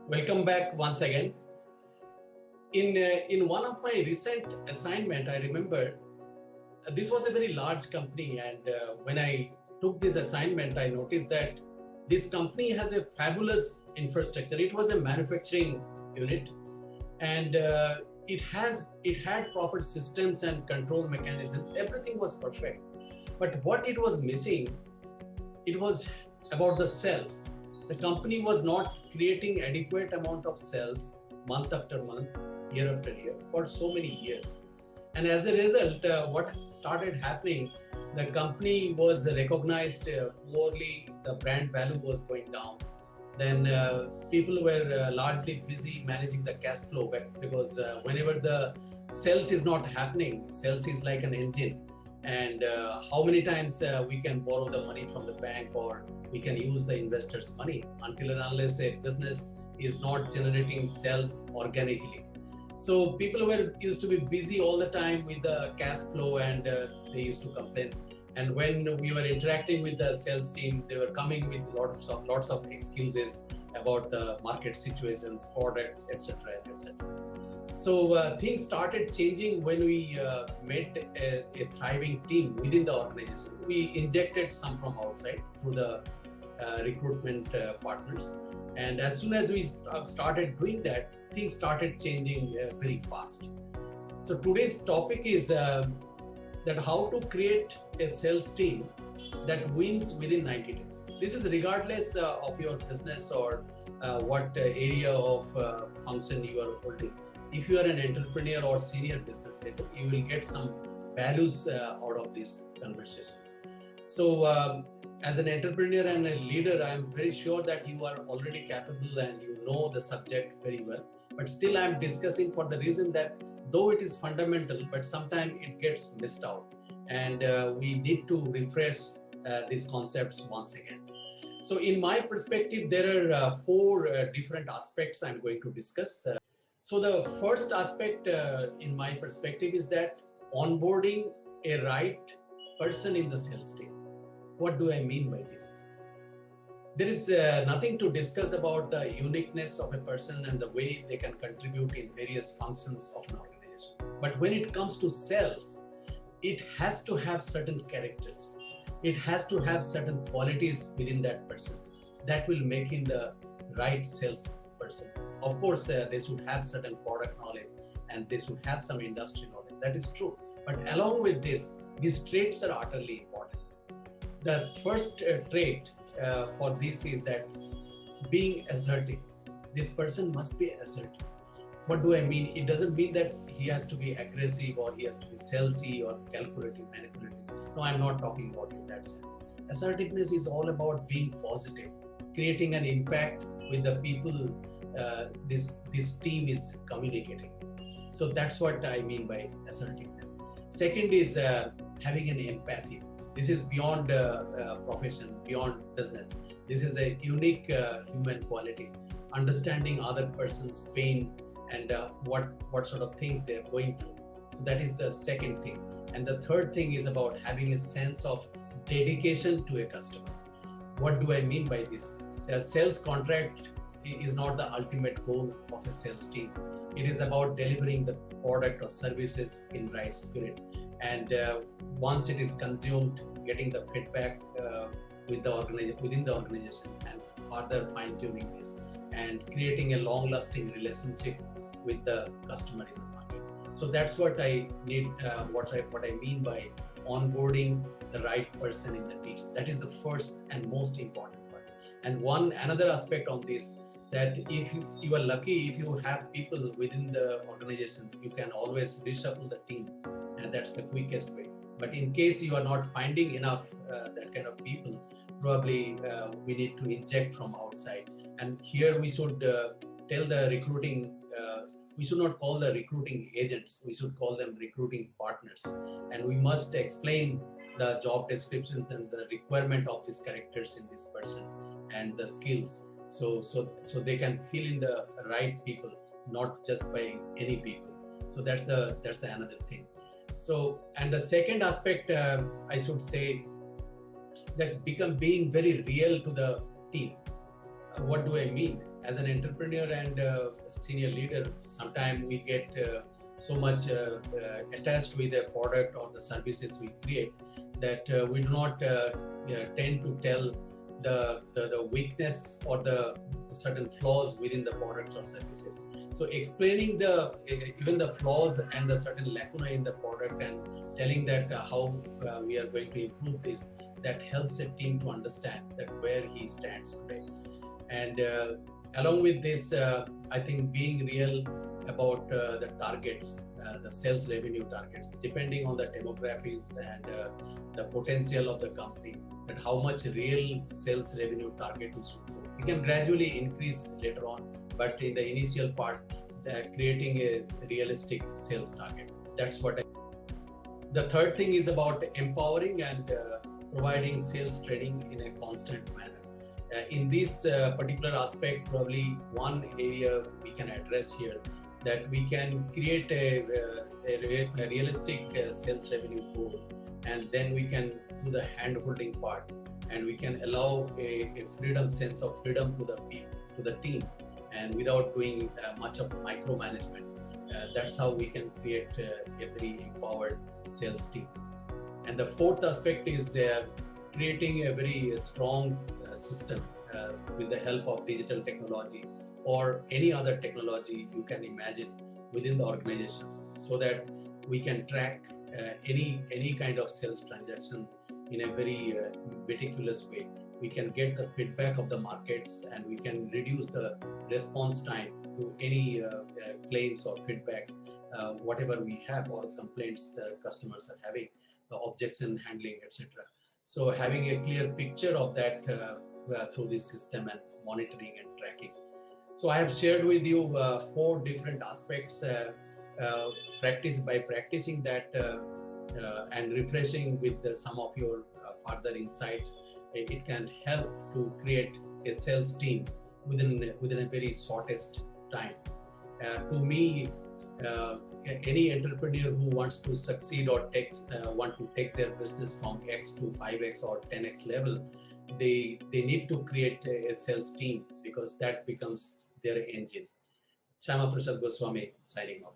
Welcome back once again. In one of my recent assignment, I remember this was a very large company, and when I took this assignment, I noticed that this company has a fabulous infrastructure. It was a manufacturing unit, and it had proper systems and control mechanisms. Everything was perfect, but what it was missing, it was about the cells. The company was not creating adequate amount of cells month after month, year after year for so many years. And as a result, what started happening, the company was recognized poorly, the brand value was going down. Then people were largely busy managing the cash flow because whenever the sales is not happening, sales is like an engine. And how many times we can borrow the money from the bank, or we can use the investors' money until and unless a business is not generating sales organically. So people were used to be busy all the time with the cash flow, and they used to complain. And when we were interacting with the sales team, they were coming with lots of excuses about the market situations, products, etc., etc. So things started changing when we made a thriving team within the organization. We injected some from outside through the recruitment partners. And as soon as we started doing that, things started changing very fast. So today's topic is that how to create a sales team that wins within 90 days. This is regardless of your business or what area of function you are holding. If you are an entrepreneur or senior business leader, you will get some values out of this conversation. So as an entrepreneur and a leader, I am very sure that you are already capable and you know the subject very well. But still, I am discussing for the reason that though it is fundamental, but sometimes it gets missed out. And we need to refresh these concepts once again. So in my perspective, there are four different aspects I'm going to discuss. So the first aspect in my perspective is that onboarding a right person in the sales team. What do I mean by this? There is nothing to discuss about the uniqueness of a person and the way they can contribute in various functions of an organization. But when it comes to sales, it has to have certain characters. It has to have certain qualities within that person that will make him the right salesperson. Of course, they should have certain product knowledge and they should have some industry knowledge. That is true. But along with this, these traits are utterly important. The first trait for this is that being assertive. This person must be assertive. What do I mean? It doesn't mean that he has to be aggressive or he has to be salesy or calculative, manipulative. No, I'm not talking about in that sense. Assertiveness is all about being positive, creating an impact with the people this team is communicating. So that's what I mean by assertiveness. Second is having an empathy. This is beyond profession, beyond business. This is a unique human quality, understanding other person's pain and what sort of things they're going through. So that is the second thing. And the third thing is about having a sense of dedication to a customer. What do I mean by this? A sales contract is not the ultimate goal of a sales team. It is about delivering the product or services in right spirit. And once it is consumed, getting the feedback within the organization and further fine-tuning this and creating a long-lasting relationship with the customer in the market. So that's what I need, what I mean by onboarding the right person in the team. That is the first and most important part. And another aspect on this, that if you are lucky, if you have people within the organizations, you can always reshuffle the team, and that's the quickest way. But in case you are not finding enough that kind of people, probably we need to inject from outside. And here we should tell the recruiting, we should not call the recruiting agents, we should call them recruiting partners. And we must explain the job descriptions and the requirement of these characters in this person and the skills. So they can fill in the right people, not just by any people. So that's the another thing. So, and the second aspect, I should say, that being very real to the team. What do I mean? as an entrepreneur and senior leader, sometimes we get so much attached with the product or the services we create that we do not tend to tell the weakness or the certain flaws within the products or services. So explaining the even the flaws and the certain lacuna in the product and telling that how we are going to improve this, that helps a team to understand that where he stands today. And along with this, I think being real about the targets, the sales revenue targets, depending on the demographics and the potential of the company, and how much real sales revenue target we should do. We can gradually increase later on, but in the initial part, creating a realistic sales target. That's what The third thing is about empowering and providing sales training in a constant manner. In this particular aspect, probably one area we can address here, that we can create a realistic sales revenue goal, and then we can do the hand-holding part, and we can allow a sense of freedom to the team, and without doing much of micromanagement. That's how we can create a very empowered sales team. And the fourth aspect is creating a very strong system with the help of digital technology or any other technology you can imagine within the organizations, so that we can track any kind of sales transaction in a very meticulous way. We can get the feedback of the markets, and we can reduce the response time to any claims or feedbacks, whatever we have, or complaints the customers are having, the objection handling, etc. So having a clear picture of that through this system and monitoring and tracking. So I have shared with you 4 different aspects. By practicing that and refreshing with some of your further insights, it can help to create a sales team within a very shortest time. To me, any entrepreneur who wants to succeed or want to take their business from X to 5X or 10X level, they need to create a sales team, because that becomes their engine. Shyama Prasad Goswami signing off.